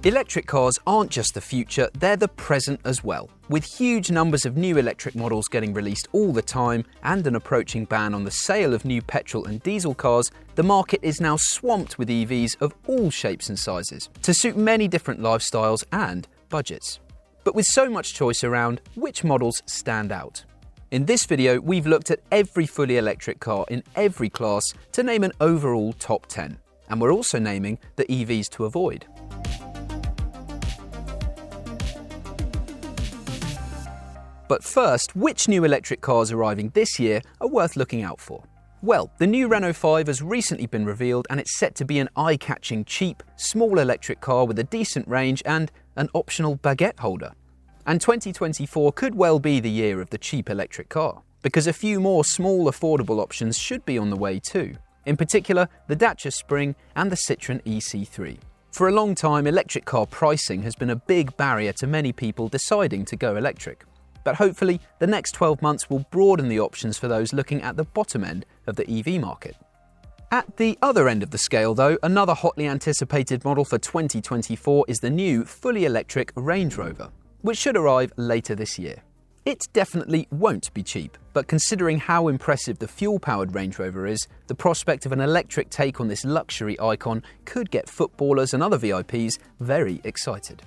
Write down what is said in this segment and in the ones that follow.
Electric cars aren't just the future, they're the present as well. With huge numbers of new electric models getting released all the time and an approaching ban on the sale of new petrol and diesel cars, the market is now swamped with EVs of all shapes and sizes, to suit many different lifestyles and budgets. But with so much choice around, which models stand out? In this video, we've looked at every fully electric car in every class to name an overall top 10. And we're also naming the EVs to avoid. But first, which new electric cars arriving this year are worth looking out for? Well, the new Renault 5 has recently been revealed and it's set to be an eye-catching, cheap, small electric car with a decent range and an optional baguette holder. And 2024 could well be the year of the cheap electric car, because a few more small, affordable options should be on the way too. In particular, the Dacia Spring and the Citroën EC3. For a long time, electric car pricing has been a big barrier to many people deciding to go electric. But hopefully, the next 12 months will broaden the options for those looking at the bottom end of the EV market. At the other end of the scale though, another hotly anticipated model for 2024 is the new fully electric Range Rover, which should arrive later this year. It definitely won't be cheap, but considering how impressive the fuel-powered Range Rover is, the prospect of an electric take on this luxury icon could get footballers and other VIPs very excited.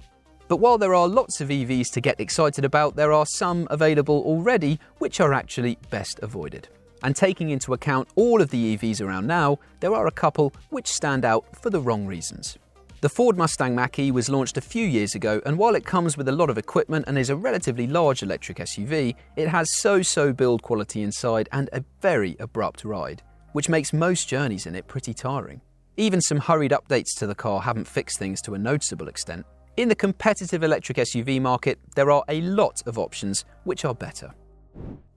But while there are lots of EVs to get excited about, there are some available already which are actually best avoided. And taking into account all of the EVs around now, there are a couple which stand out for the wrong reasons. The Ford Mustang Mach-E was launched a few years ago, and while it comes with a lot of equipment and is a relatively large electric SUV, it has so-so build quality inside and a very abrupt ride, which makes most journeys in it pretty tiring. Even some hurried updates to the car haven't fixed things to a noticeable extent. In the competitive electric SUV market, there are a lot of options which are better.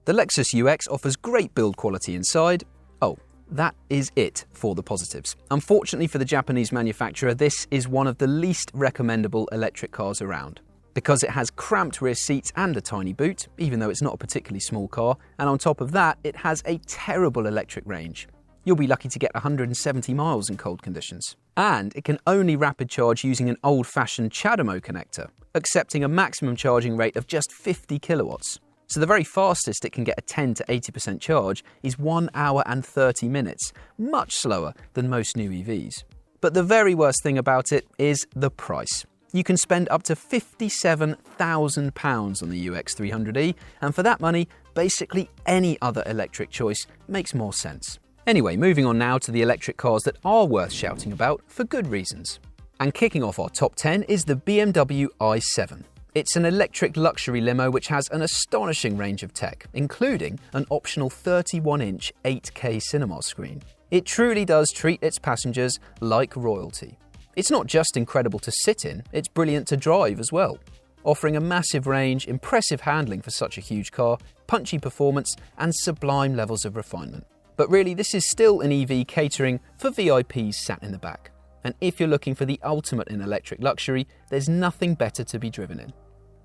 The Lexus UX offers great build quality inside. Oh, that is it for the positives. Unfortunately for the Japanese manufacturer, this is one of the least recommendable electric cars around, because it has cramped rear seats and a tiny boot, even though it's not a particularly small car, and on top of that, it has a terrible electric range. You'll be lucky to get 170 miles in cold conditions. And it can only rapid charge using an old-fashioned CHAdeMO connector, accepting a maximum charging rate of just 50 kilowatts. So the very fastest it can get a 10 to 80% charge is 1 hour and 30 minutes, much slower than most new EVs. But the very worst thing about it is the price. You can spend up to £57,000 on the UX300e, and for that money, basically any other electric choice makes more sense. Anyway, moving on now to the electric cars that are worth shouting about for good reasons. And kicking off our top 10 is the BMW i7. It's an electric luxury limo which has an astonishing range of tech, including an optional 31-inch 8K cinema screen. It truly does treat its passengers like royalty. It's not just incredible to sit in, it's brilliant to drive as well, offering a massive range, impressive handling for such a huge car, punchy performance, and sublime levels of refinement. But really, this is still an EV catering for VIPs sat in the back. And if you're looking for the ultimate in electric luxury, there's nothing better to be driven in.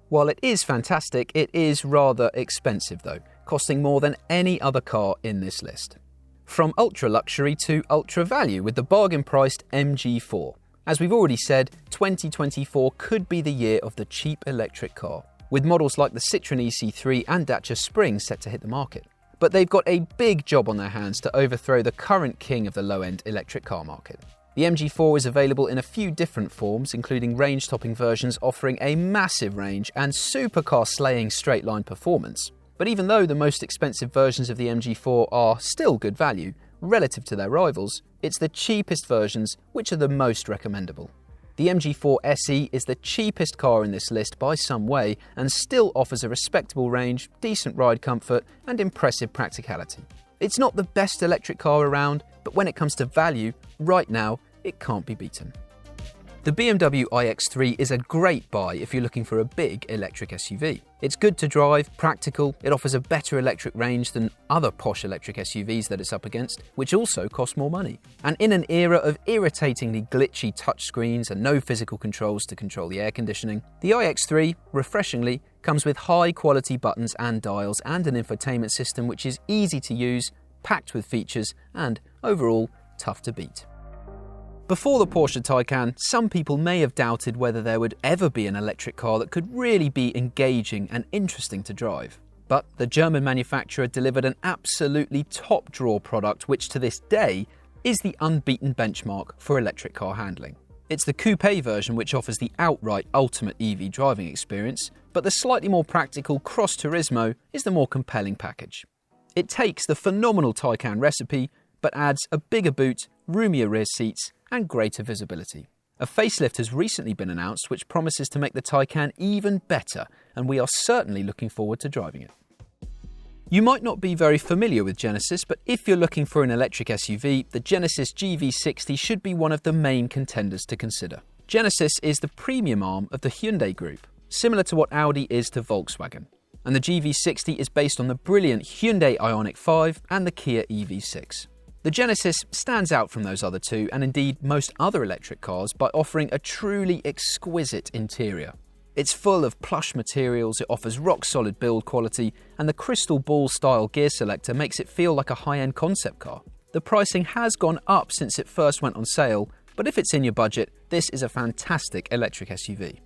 While it is fantastic, it is rather expensive though, costing more than any other car in this list. From ultra luxury to ultra value with the bargain-priced MG4. As we've already said, 2024 could be the year of the cheap electric car, with models like the Citroën EC3 and Dacia Spring set to hit the market. But they've got a big job on their hands to overthrow the current king of the low-end electric car market. The MG4 is available in a few different forms, including range-topping versions offering a massive range and supercar-slaying straight-line performance. But even though the most expensive versions of the MG4 are still good value, relative to their rivals, it's the cheapest versions which are the most recommendable. The MG4 SE is the cheapest car in this list by some way and still offers a respectable range, decent ride comfort, and impressive practicality. It's not the best electric car around, but when it comes to value, right now, it can't be beaten. The BMW iX3 is a great buy if you're looking for a big electric SUV. It's good to drive, practical, it offers a better electric range than other posh electric SUVs that it's up against, which also cost more money. And in an era of irritatingly glitchy touchscreens and no physical controls to control the air conditioning, the iX3, refreshingly, comes with high-quality buttons and dials and an infotainment system which is easy to use, packed with features, and overall, tough to beat. Before the Porsche Taycan, some people may have doubted whether there would ever be an electric car that could really be engaging and interesting to drive. But the German manufacturer delivered an absolutely top-draw product which to this day is the unbeaten benchmark for electric car handling. It's the coupe version which offers the outright ultimate EV driving experience, but the slightly more practical Cross Turismo is the more compelling package. It takes the phenomenal Taycan recipe, but adds a bigger boot, roomier rear seats, and greater visibility. A facelift has recently been announced which promises to make the Taycan even better, and we are certainly looking forward to driving it. You might not be very familiar with Genesis, but if you're looking for an electric SUV, the Genesis GV60 should be one of the main contenders to consider. Genesis is the premium arm of the Hyundai Group, similar to what Audi is to Volkswagen. And the GV60 is based on the brilliant Hyundai Ioniq 5 and the Kia EV6. The Genesis stands out from those other two, and indeed most other electric cars, by offering a truly exquisite interior. It's full of plush materials, it offers rock-solid build quality, and the crystal ball style gear selector makes it feel like a high-end concept car. The pricing has gone up since it first went on sale, but if it's in your budget, this is a fantastic electric SUV.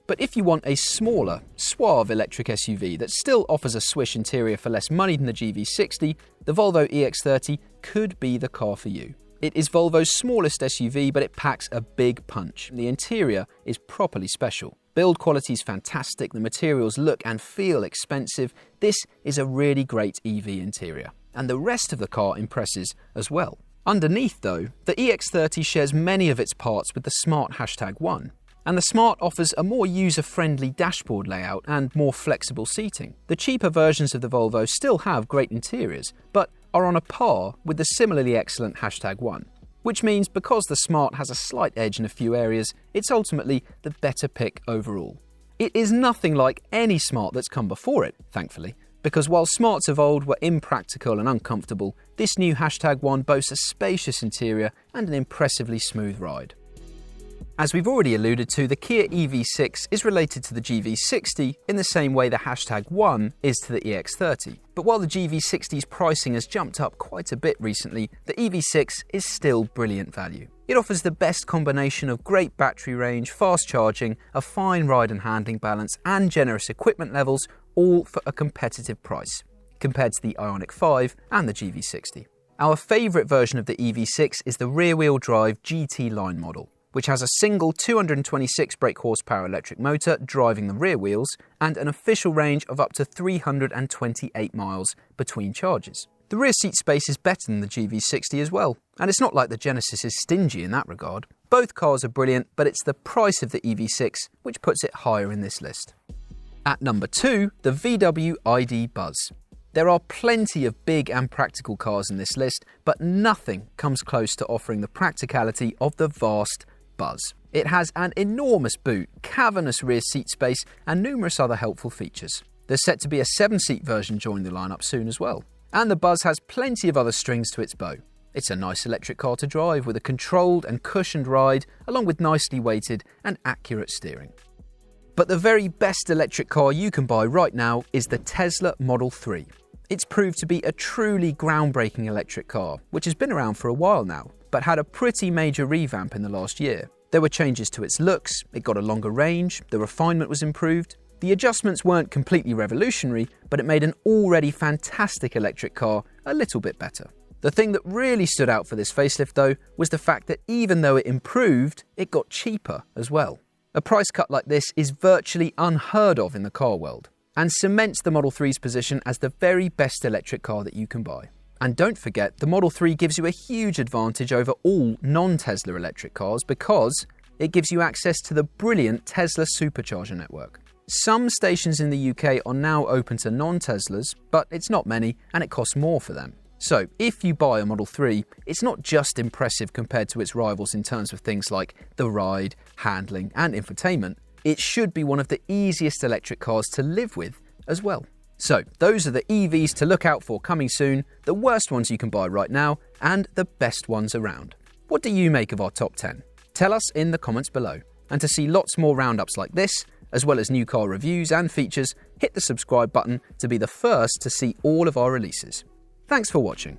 But if you want a smaller, suave electric SUV that still offers a swish interior for less money than the GV60, the Volvo EX30 could be the car for you. It is Volvo's smallest SUV, but it packs a big punch. The interior is properly special. Build quality is fantastic, the materials look and feel expensive. This is a really great EV interior. And the rest of the car impresses as well. Underneath though, the EX30 shares many of its parts with the Smart #1. And the Smart offers a more user-friendly dashboard layout and more flexible seating. The cheaper versions of the Volvo still have great interiors, but are on a par with the similarly excellent #1. Which means because the Smart has a slight edge in a few areas, it's ultimately the better pick overall. It is nothing like any Smart that's come before it, thankfully, because while Smarts of old were impractical and uncomfortable, this new #1 boasts a spacious interior and an impressively smooth ride. As we've already alluded to, the Kia EV6 is related to the GV60 in the same way the #1 is to the EX30. But while the GV60's pricing has jumped up quite a bit recently, the EV6 is still brilliant value. It offers the best combination of great battery range, fast charging, a fine ride and handling balance, and generous equipment levels, all for a competitive price, compared to the Ioniq 5 and the GV60. Our favourite version of the EV6 is the rear-wheel drive GT line model, which has a single 226 brake horsepower electric motor driving the rear wheels and an official range of up to 328 miles between charges. The rear seat space is better than the GV60 as well, and it's not like the Genesis is stingy in that regard. Both cars are brilliant, but it's the price of the EV6 which puts it higher in this list. At number 2, the VW ID Buzz. There are plenty of big and practical cars in this list, but nothing comes close to offering the practicality of the vast Buzz. It has an enormous boot, cavernous rear seat space, and numerous other helpful features. There's set to be a 7-seat version joining the lineup soon as well. And the Buzz has plenty of other strings to its bow. It's a nice electric car to drive with a controlled and cushioned ride, along with nicely weighted and accurate steering. But the very best electric car you can buy right now is the Tesla Model 3. It's proved to be a truly groundbreaking electric car, which has been around for a while now, but had a pretty major revamp in the last year. There were changes to its looks, it got a longer range, the refinement was improved. The adjustments weren't completely revolutionary, but it made an already fantastic electric car a little bit better. The thing that really stood out for this facelift though was the fact that even though it improved, it got cheaper as well. A price cut like this is virtually unheard of in the car world, and cements the Model 3's position as the very best electric car that you can buy. And don't forget, the Model 3 gives you a huge advantage over all non-Tesla electric cars because it gives you access to the brilliant Tesla supercharger network. Some stations in the UK are now open to non-Teslas, but it's not many and it costs more for them. So if you buy a Model 3, it's not just impressive compared to its rivals in terms of things like the ride, handling and infotainment, it should be one of the easiest electric cars to live with as well. So those are the EVs to look out for coming soon, the worst ones you can buy right now, and the best ones around. What do you make of our top 10? Tell us in the comments below. And to see lots more roundups like this, as well as new car reviews and features, hit the subscribe button to be the first to see all of our releases. Thanks for watching.